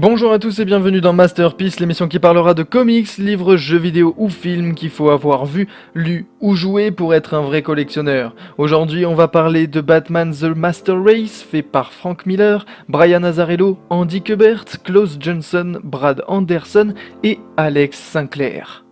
Bonjour à tous et bienvenue dans Masterpiece, l'émission qui parlera de comics, livres, jeux vidéo ou films qu'il faut avoir vu, lu ou joué pour être un vrai collectionneur. Aujourd'hui on va parler de Batman The Master Race, fait par Frank Miller, Brian Azzarello, Andy Kubert, Klaus Johnson, Brad Anderson et Alex Sinclair.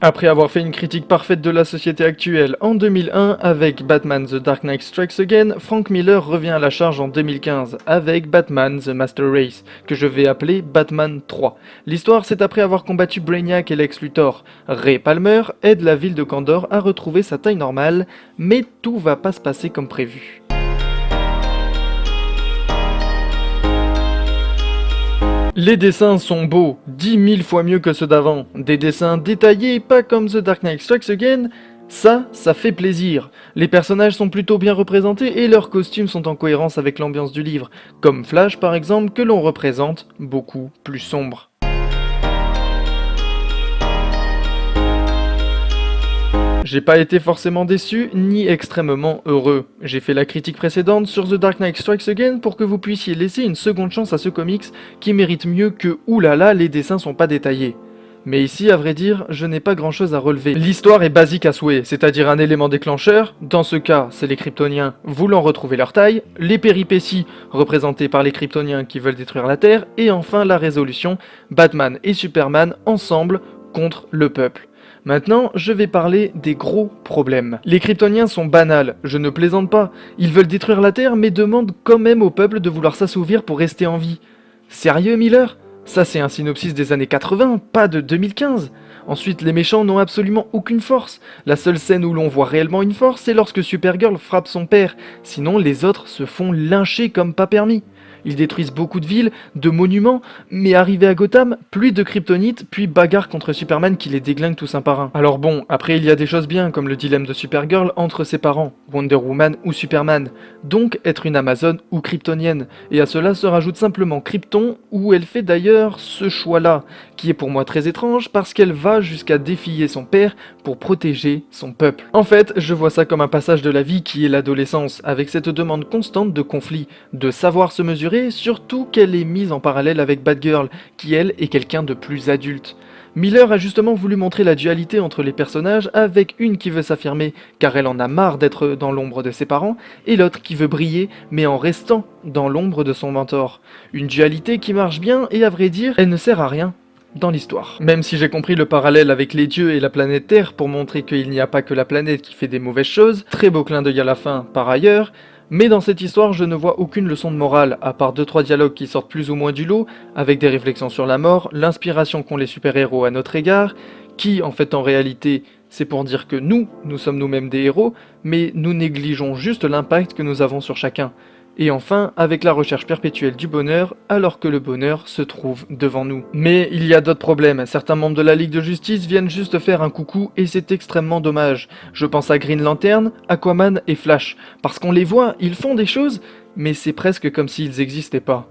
Après avoir fait une critique parfaite de la société actuelle en 2001 avec Batman The Dark Knight Strikes Again, Frank Miller revient à la charge en 2015 avec Batman The Master Race, que je vais appeler Batman 3. L'histoire, c'est après avoir combattu Brainiac et Lex Luthor. Ray Palmer aide la ville de Kandor à retrouver sa taille normale, mais tout va pas se passer comme prévu. Les dessins sont beaux, 10 000 fois mieux que ceux d'avant. Des dessins détaillés, pas comme The Dark Knight Strikes Again. Ça fait plaisir. Les personnages sont plutôt bien représentés et leurs costumes sont en cohérence avec l'ambiance du livre, comme Flash par exemple, que l'on représente beaucoup plus sombre. J'ai pas été forcément déçu, ni extrêmement heureux. J'ai fait la critique précédente sur The Dark Knight Strikes Again pour que vous puissiez laisser une seconde chance à ce comics qui mérite mieux que oulala, les dessins sont pas détaillés. Mais ici, à vrai dire, je n'ai pas grand chose à relever. L'histoire est basique à souhait, c'est-à-dire un élément déclencheur, dans ce cas, c'est les Kryptoniens voulant retrouver leur taille, les péripéties représentées par les Kryptoniens qui veulent détruire la Terre, et enfin la résolution, Batman et Superman ensemble contre le peuple. Maintenant, je vais parler des gros problèmes. Les Kryptoniens sont banals, je ne plaisante pas. Ils veulent détruire la Terre, mais demandent quand même au peuple de vouloir s'assouvir pour rester en vie. Sérieux, Miller ? Ça, c'est un synopsis des années 80, pas de 2015. Ensuite, les méchants n'ont absolument aucune force. La seule scène où l'on voit réellement une force, c'est lorsque Supergirl frappe son père. Sinon, les autres se font lyncher comme pas permis. Ils détruisent beaucoup de villes, de monuments, mais arrivés à Gotham, pluie de kryptonite, puis bagarre contre Superman qui les déglingue tous un par un. Alors bon, après il y a des choses bien, comme le dilemme de Supergirl entre ses parents, Wonder Woman ou Superman, donc être une Amazone ou kryptonienne, et à cela se rajoute simplement Krypton, où elle fait d'ailleurs ce choix-là, qui est pour moi très étrange, parce qu'elle va jusqu'à défier son père pour protéger son peuple. En fait, je vois ça comme un passage de la vie qui est l'adolescence, avec cette demande constante de conflit, de savoir se mesurer, surtout qu'elle est mise en parallèle avec Batgirl, qui elle est quelqu'un de plus adulte. Miller a justement voulu montrer la dualité entre les personnages, avec une qui veut s'affirmer car elle en a marre d'être dans l'ombre de ses parents, et l'autre qui veut briller mais en restant dans l'ombre de son mentor. Une dualité qui marche bien et à vrai dire, elle ne sert à rien dans l'histoire. Même si j'ai compris le parallèle avec les dieux et la planète Terre pour montrer qu'il n'y a pas que la planète qui fait des mauvaises choses, très beau clin d'œil à la fin par ailleurs, mais dans cette histoire, je ne vois aucune leçon de morale, à part 2-3 dialogues qui sortent plus ou moins du lot, avec des réflexions sur la mort, l'inspiration qu'ont les super-héros à notre égard, qui, en fait, en réalité, c'est pour dire que nous sommes nous-mêmes des héros, mais nous négligeons juste l'impact que nous avons sur chacun. Et enfin, avec la recherche perpétuelle du bonheur, alors que le bonheur se trouve devant nous. Mais il y a d'autres problèmes, certains membres de la Ligue de Justice viennent juste faire un coucou et c'est extrêmement dommage. Je pense à Green Lantern, Aquaman et Flash, parce qu'on les voit, ils font des choses, mais c'est presque comme s'ils n'existaient pas.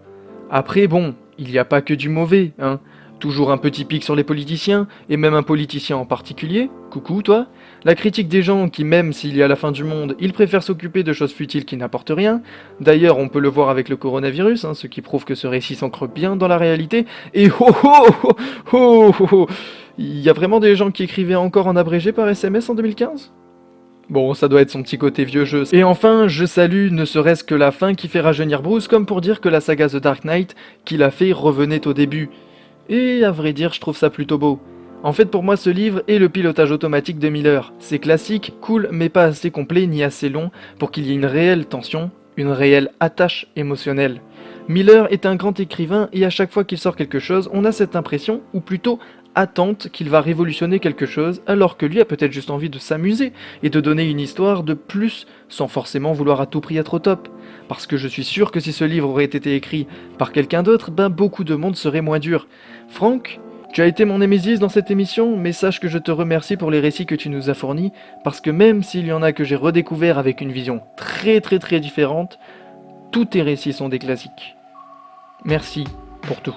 Après bon, il n'y a pas que du mauvais, hein. Toujours un petit pic sur les politiciens, et même un politicien en particulier, coucou toi. La critique des gens qui, même s'il y a la fin du monde, ils préfèrent s'occuper de choses futiles qui n'apportent rien. D'ailleurs, on peut le voir avec le coronavirus, hein, ce qui prouve que ce récit s'ancre bien dans la réalité. Et il y a vraiment des gens qui écrivaient encore en abrégé par SMS en 2015 ? Bon, ça doit être son petit côté vieux jeu. Et enfin, je salue ne serait-ce que la fin qui fait rajeunir Bruce, comme pour dire que la saga The Dark Knight qu'il a fait revenait au début. Et à vrai dire, je trouve ça plutôt beau. En fait, pour moi, ce livre est le pilotage automatique de Miller. C'est classique, cool, mais pas assez complet ni assez long pour qu'il y ait une réelle tension, une réelle attache émotionnelle. Miller est un grand écrivain et à chaque fois qu'il sort quelque chose, on a cette impression, ou plutôt attente, qu'il va révolutionner quelque chose, alors que lui a peut-être juste envie de s'amuser et de donner une histoire de plus, sans forcément vouloir à tout prix être au top. Parce que je suis sûr que si ce livre aurait été écrit par quelqu'un d'autre, beaucoup de monde serait moins dur. Franck, tu as été mon némésis dans cette émission, mais sache que je te remercie pour les récits que tu nous as fournis, parce que même s'il y en a que j'ai redécouvert avec une vision très différente, tous tes récits sont des classiques. Merci pour tout.